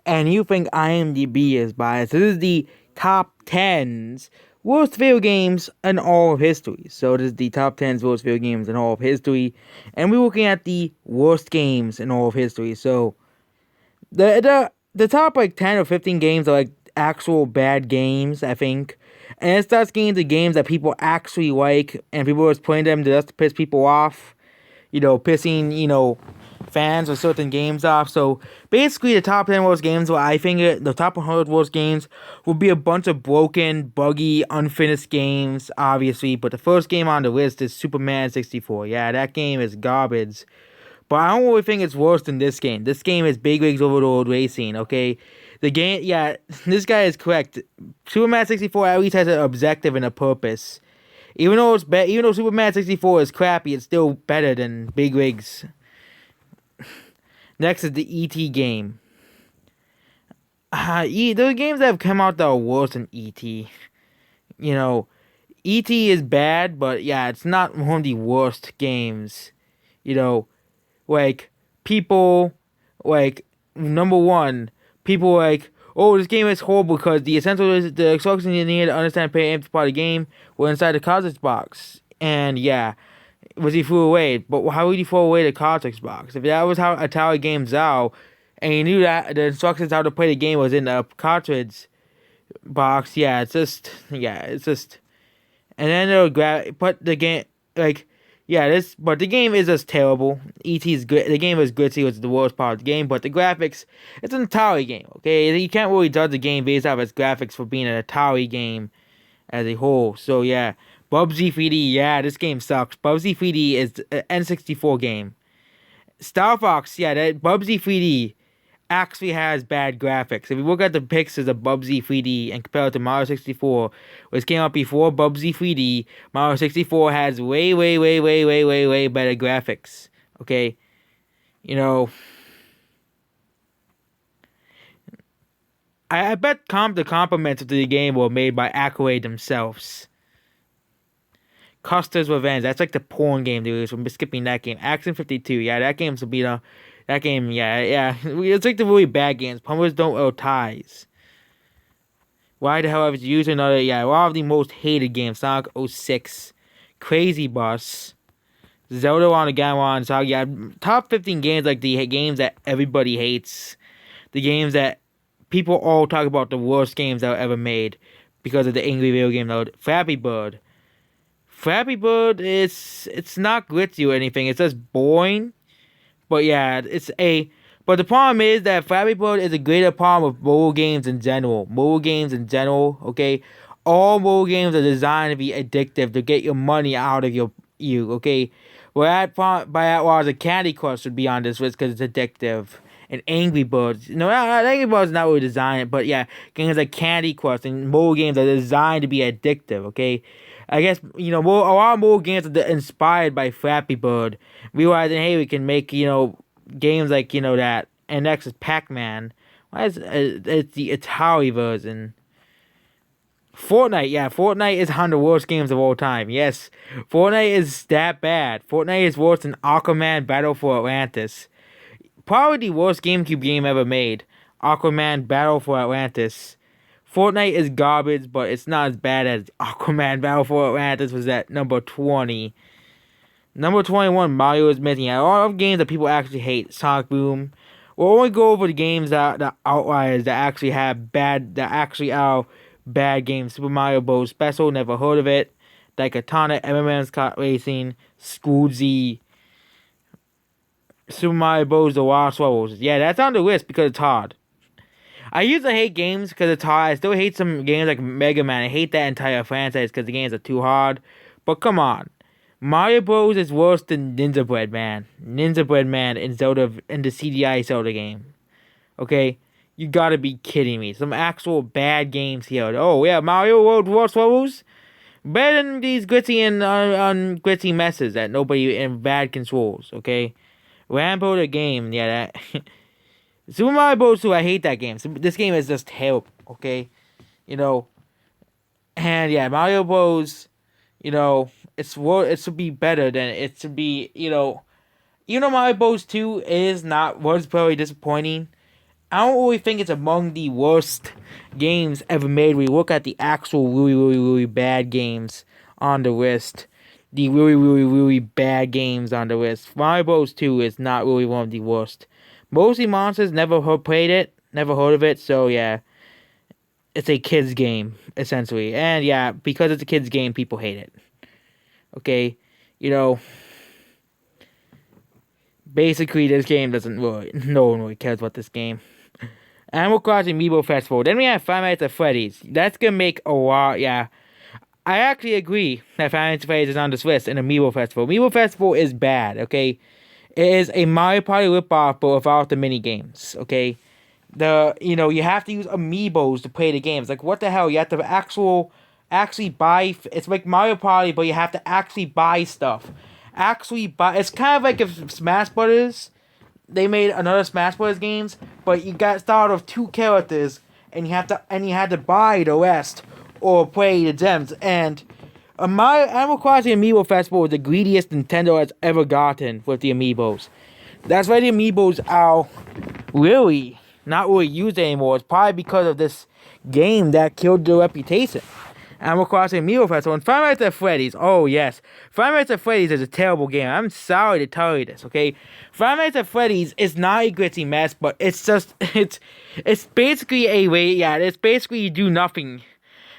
and you think IMDb is biased. This is the top 10s worst video games in all of history. So this is the top 10s worst video games in all of history, and we're looking at the worst games in all of history. So the top like 10 or 15 games are like actual bad games, I think. And it starts getting into games that people actually like, and people are just playing them just to piss people off, pissing, fans of certain games off. So basically, the top 10 worst games, what I think the top 100 worst games will be a bunch of broken, buggy, unfinished games, obviously. But the first game on the list is Superman 64. Yeah, that game is garbage. But I don't really think it's worse than this game. This game is Big Rigs Overload Racing, okay? The game, yeah, this guy is correct. Superman 64 at least has an objective and a purpose. Even though Superman 64 is crappy, it's still better than Big Rigs. Next is the E.T. game. There are games that have come out that are worse than E.T. You know, E.T. is bad, but yeah, it's not one of the worst games. You know, like, people, like, number one, people like, oh, this game is horrible because the instructions you need to understand and pay empty part of the game were inside the cartridge box. And yeah, was he threw away. But how would he throw away the cartridge box? If that was how Atari games are, and you knew that the instructions how to play the game was in the cartridge box, it's just, and then they'll put the game, like, but the game is just terrible. E.T.'s good. The game is glitchy, which is the worst part of the game. But the graphics, it's an Atari game. Okay, you can't really judge the game based off its graphics for being an Atari game as a whole. So yeah, Bubsy 3D. Yeah, this game sucks. Bubsy 3D is an N64 game. Star Fox. Yeah, that Bubsy 3D actually has bad graphics. If you look at the pictures of Bubsy 3D and compare it to Mario 64, which came out before Bubsy 3D, Mario 64 has way, way, way, way, way, way, way better graphics. Okay? You know, I bet the compliments to the game were made by Accolade themselves. Custer's Revenge. That's like the porn game, dude. So I'm skipping that game. Action 52. Yeah, that game's a beat up. That game, yeah. It's like the really bad games. Pummels don't owe ties. Why the hell have you used another? Yeah, one of the most hated games. Sonic 06. Crazy Bus. Zelda on the Game on Sonic. Yeah, top 15 games, like the games that everybody hates. The games that people all talk about, the worst games that were ever made because of the angry video game mode. Flappy Bird. Flappy Bird it's not glitchy or anything. It's just boring. But yeah, but the problem is that Flappy Bird is a greater problem of mobile games in general. Okay? All mobile games are designed to be addictive, to get your money out of you, okay? Whereas a Candy Crush would be on this list because it's addictive. And Angry Birds. Angry Birds is not really designed, but yeah, games like Candy Crush and mobile games are designed to be addictive, okay? I guess, a lot of mobile games are inspired by Flappy Bird, realizing, hey, we can make, games like, that. And next is Pac-Man. It's the Atari version. Fortnite, yeah, Fortnite is one of the worst games of all time. Yes, Fortnite is that bad. Fortnite is worse than Aquaman Battle for Atlantis. Probably the worst GameCube game ever made. Aquaman Battle for Atlantis. Fortnite is garbage, but it's not as bad as Aquaman Battle for Atlantis was at number 20. Number 21, Mario is missing. A lot of games that people actually hate. Sonic Boom. We'll only go over the games that outliers that actually are bad games. Super Mario Bros. Special, never heard of it. Daikatana, MMM's Kart Racing, Squoozy, Super Mario Bros. The Wild Swirls. Yeah, that's on the list because it's hard. I used to hate games because it's hard. I still hate some games like Mega Man. I hate that entire franchise because the games are too hard. But come on. Mario Bros. Is worse than Ninja Bread Man. Ninja Bread Man in the CDI Zelda game. Okay? You gotta be kidding me. Some actual bad games here. Oh, yeah, Mario World War Swirls? Better than these glitchy and glitchy messes that nobody in bad controls, okay? Rambo the game, yeah, that... Super Mario Bros. 2, I hate that game. This game is just terrible, okay? And yeah, Mario Bros., it should be better than it should be, Mario Bros. 2 was very disappointing. I don't really think it's among the worst games ever made. We look at the actual really, really, really bad games on the list. The really, really, really bad games on the list. Mario Bros. 2 is not really one of the worst. Mostly Monsters, played it, never heard of it, so yeah. It's a kid's game, essentially. And yeah, because it's a kid's game, people hate it. Okay? You know, basically this game doesn't really, no one really cares about this game. Animal Crossing Amiibo Festival. Then we have Five Nights at Freddy's. That's gonna make a lot, yeah. I actually agree that Five Nights at Freddy's is on this list in Amiibo Festival. Amiibo Festival is bad, okay? It is a Mario Party ripoff, but without the mini games, okay? You have to use amiibos to play the games. Like, what the hell? You have to actually buy. It's like Mario Party, but you have to actually buy stuff. Actually buy. It's kind of like if Smash Brothers, they made another Smash Brothers games, but you got started with 2 characters, and you had to buy the rest or play the gems. And Animal Crossing Amiibo Festival is the greediest Nintendo has ever gotten with the amiibos. That's why the amiibos are really not really used anymore. It's probably because of this game that killed their reputation. Animal Crossing Amiibo Festival and Five Nights at Freddy's. Oh yes, Five Nights at Freddy's is a terrible game. I'm sorry to tell you this, okay? Five Nights at Freddy's is not a glitzy mess, but it's just it's basically it's basically you do nothing.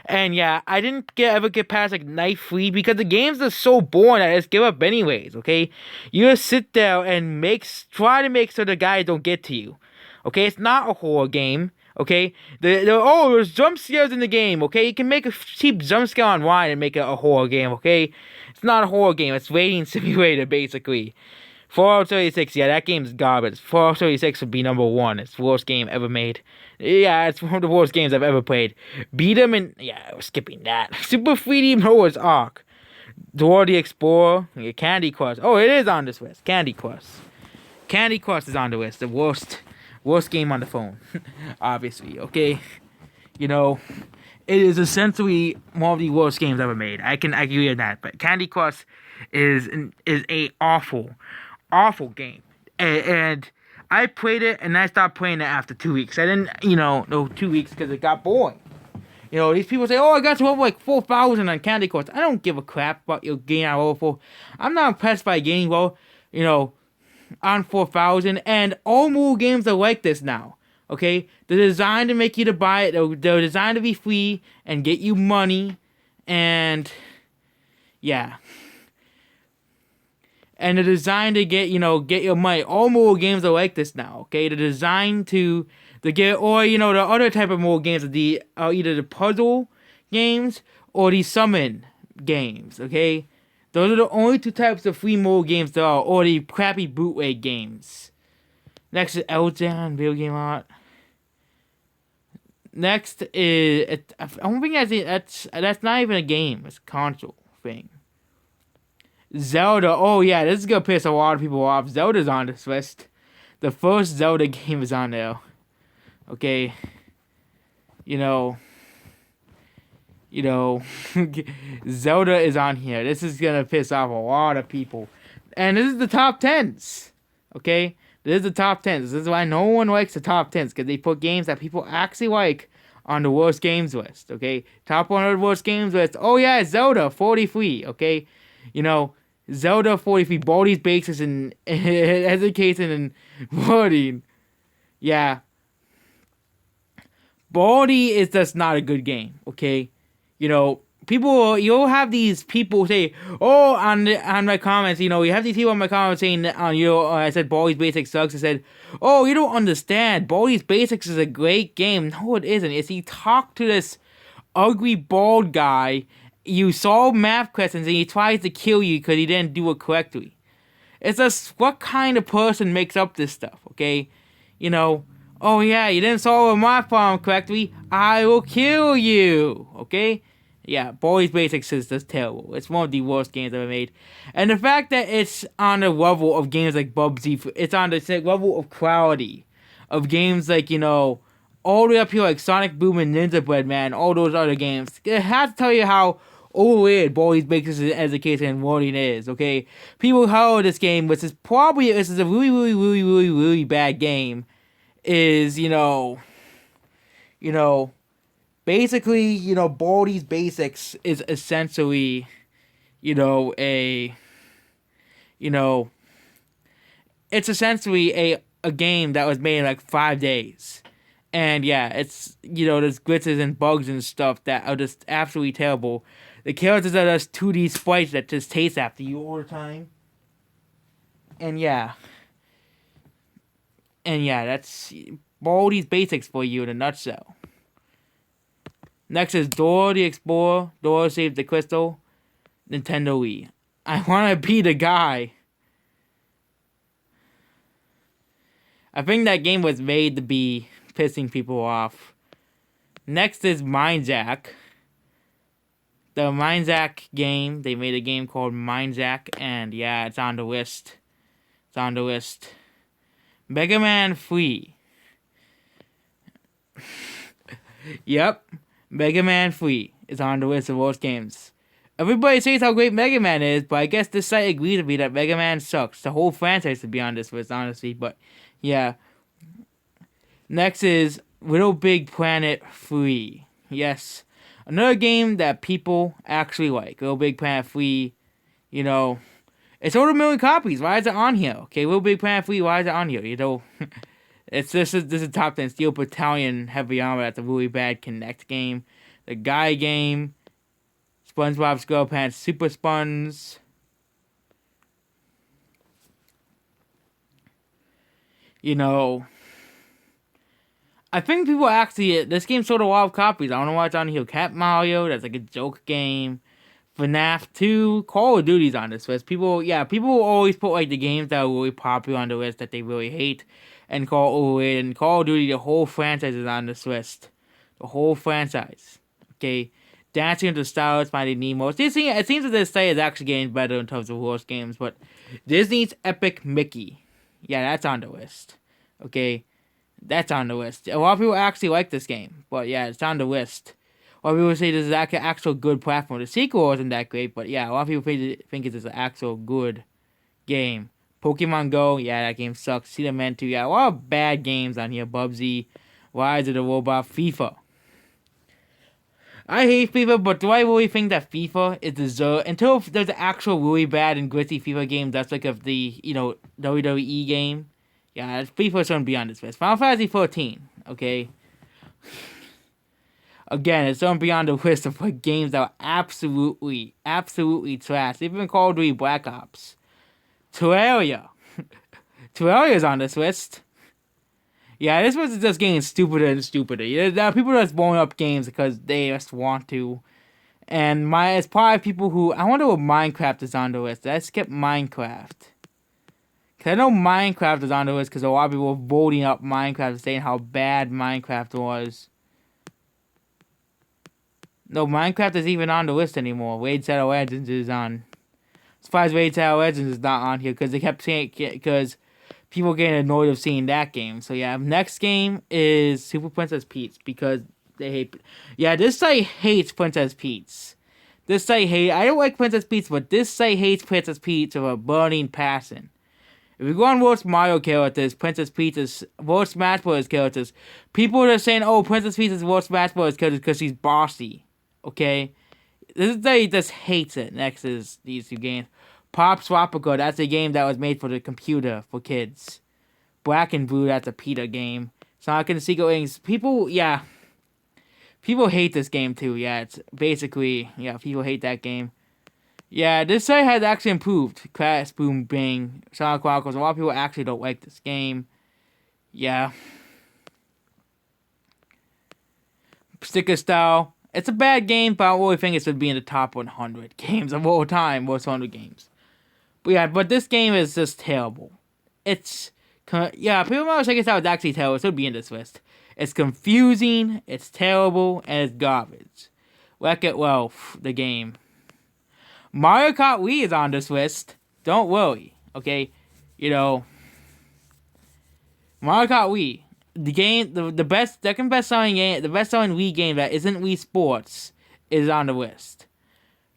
And yeah, I didn't ever get past like night 3 because the games are so boring that I just give up anyways, okay? You just sit there and try to make sure the guys don't get to you. Okay, it's not a horror game. Okay, there's jump scares in the game. Okay, you can make a cheap jump scare online and make it a horror game. Okay, it's not a horror game. It's rating simulator basically. Fallout 36, yeah, that game's garbage. Fallout 36 would be number 1. It's the worst game ever made. Yeah, it's one of the worst games I've ever played. Beat 'em and yeah, we're skipping that. Super 3D Noah's Ark, Dora the Explorer, Candy Crush. Oh, it is on this list. Candy Crush. Candy Crush is on the list. The worst game on the phone, obviously, okay? You know, it is essentially one of the worst games ever made. I can agree with that, but Candy Crush is a awful game. And I played it, and I stopped playing it after 2 weeks. I didn't, 2 weeks because it got boring. These people say, oh, I got to over like 4,000 on Candy Crush. I don't give a crap about your game at all. I'm not impressed by getting, on 4,000, and all mobile games are like this now. Okay, they're designed to make you to buy it. They're designed to be free and get you money, and yeah, and they're designed to get your money. All mobile games are like this now. Okay, they're designed to get, or the other type of mobile games are either the puzzle games or the summon games. Okay. Those are the only 2 types of free mobile games there are, or the crappy bootleg games. Next is Elton, video game art. Next is, I don't think that's not even a game. It's a console thing. Zelda. Oh yeah, this is gonna piss a lot of people off. Zelda's on this list. The first Zelda game is on there. Okay. Zelda is on here. This is gonna piss off a lot of people. And this is the top 10s. Okay? This is the top 10s. This is why no one likes the top 10s, because they put games that people actually like on the worst games list. Okay? Top 100 worst games list. Oh yeah, Zelda 43. Okay? Zelda 43. Baldi's Basics and Education and Wording. Yeah. Baldi is just not a good game. Okay? You'll have these people say, oh, on my comments, you have these people on my comments saying, I said Baldi's Basics sucks. I said, oh, you don't understand. Baldi's Basics is a great game. No, it isn't. It's you talk to this ugly bald guy, you solve math questions, and he tries to kill you because he didn't do it correctly. It's just, what kind of person makes up this stuff, okay? Oh yeah, you didn't solve a math problem correctly, I will kill you, okay? Yeah, Baldi's Basics is just terrible. It's one of the worst games ever made. And the fact that it's on the level of games like Bubsy, it's on the level of quality of games like, all the way up here like Sonic Boom and Ninja Bread, man, all those other games. It has to tell you how overrated Baldi's Basics Education and Wording is, okay? People heard this game, this is a really, really, really, really, really bad game. is, you know, basically, Baldi's Basics is essentially, a, you know, it's essentially a game that was made in like 5 days. And yeah, it's, there's glitches and bugs and stuff that are just absolutely terrible. The characters are just 2D sprites that just taste after you all the time. And yeah. And yeah, that's Baldi's Basics for you in a nutshell. Next is Dora the Explorer, Dora Saves the Crystal, Nintendo Wii. I want to be the guy. I think that game was made to be pissing people off. Next is Mindjack. The Mindjack game, they made a game called Mindjack, and yeah, it's on the list. It's on the list. Mega Man 3. Yep, Mega Man 3 is on the list of worst games. Everybody says how great Mega Man is, but I guess this site agreed with me that Mega Man sucks. The whole franchise should be on this list, honestly, but yeah. Next is Little Big Planet 3. Yes, another game that people actually like. Little Big Planet 3, it's sold 1 million copies. Why is it on here? Okay, Little Big Planet 3, why is it on here? This is top 10 Steel Battalion Heavy Armor. That's a really bad Kinect game. The Guy game, SpongeBob SquarePants Super Sponge. I think people actually, this game sold a lot of copies. I don't know why it's on here. Cat Mario, that's like a joke game. FNAF 2, Call of Duty's on this list. People always put like the games that are really popular on the list that they really hate and call overrated. And Call of Duty, the whole franchise is on this list. The whole franchise. Okay. Dancing with the Stars, Finding Nemo. It seems that this site is actually getting better in terms of worst games, but Disney's Epic Mickey. Yeah, that's on the list. Okay. That's on the list. A lot of people actually like this game, but yeah, it's on the list. A lot of people say this is an actual good platform. The sequel wasn't that great, but yeah, a lot of people think it's an actual good game. Pokemon Go, yeah, that game sucks. See the Man 2, yeah, a lot of bad games on here. Bubsy, Rise of the Robot, FIFA. I hate FIFA, but do I really think that FIFA is deserved? Until there's an actual really bad and gritty FIFA game that's like of the, WWE game. Yeah, FIFA shouldn't be on this list. Final Fantasy 14, okay? Again, it's going to be on the list of like games that are absolutely trash. Even Call of Duty Black Ops. Terraria. Terraria's on this list. Yeah, this list is just getting stupider and stupider. There are people just blowing up games because they just want to. And it's probably people who... I wonder what Minecraft is on the list. Did I skip Minecraft? Because I know Minecraft is on the list because a lot of people were voting up Minecraft and saying how bad Minecraft was. No, Minecraft is even on the list anymore. Raid Shadow Legends is on. As far as Raid Shadow Legends is not on here because they kept saying... Because people getting annoyed of seeing that game. So yeah, next game is Super Princess Peach because they hate... Yeah, this site hates Princess Peach. This site I don't like Princess Peach, but this site hates Princess Peach with a burning passion. If you go on worst Mario characters, Princess Peach is worst Smash Bros. Characters. People are saying, oh, Princess Peach is worst Smash Bros. Characters because she's bossy. Okay? This is just hates it. Next is these two games. Pop Swapico, that's a game that was made for the computer for kids. Black and Blue, that's a PETA game. Sonic and the Secret Wings. People hate this game too. Yeah, it's basically, people hate that game. Yeah, this site has actually improved. Crash, Boom, Bang, Sonic Chronicles. A lot of people actually don't like this game. Yeah. Sticker Style. It's a bad game, but I don't really think it should be in the top 100 games of all time. Most 100 games. But this game is just terrible. People might think it's actually terrible. It should be in this list. It's confusing, it's terrible, and it's garbage. Wreck-It Ralph, the game. Mario Kart Wii is on this list. Don't worry, okay? Mario Kart Wii, the game, the second best-selling game, the best-selling Wii game that isn't Wii Sports is on the list.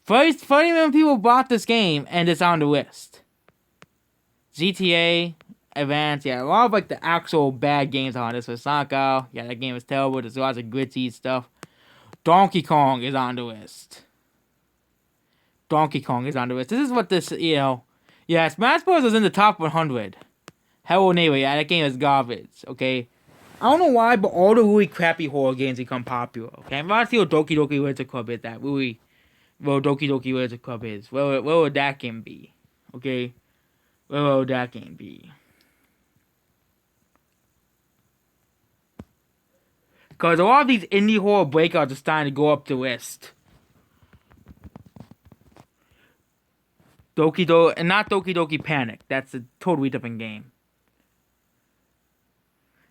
30 million people bought this game, and it's on the list. GTA, Advance, yeah, a lot of like the actual bad games on this. So Sonic, yeah, that game is terrible. There's lots of glitchy stuff. Donkey Kong is on the list. Donkey Kong is on the list. This is what this, yeah, Smash Bros. Is in the top 100. Hello Neighbor, yeah, that game is garbage, okay? I don't know why, but all the really crappy horror games become popular, okay? I'm about to see what Doki Doki Literature Club is, that really, well, Doki Doki Literature Club is. Where would that game be, okay? Where would that game be? Because a lot of these indie horror breakouts are starting to go up the list. And not Doki Doki Panic. That's a totally different game.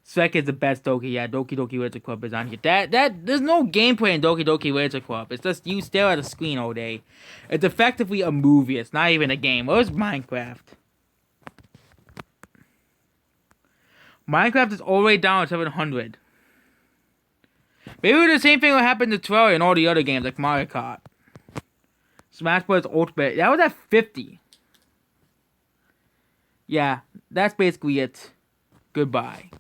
Shrek is the best Doki. Yeah, Doki Doki Literature Club is on here. There's no gameplay in Doki Doki Literature Club. It's just you stare at a screen all day. It's effectively a movie. It's not even a game. Where's Minecraft? Minecraft is all the way down at 700. Maybe the same thing will happen to Terraria and all the other games like Mario Kart. Smash Bros. Ultimate. That was at 50. Yeah, that's basically it. Goodbye.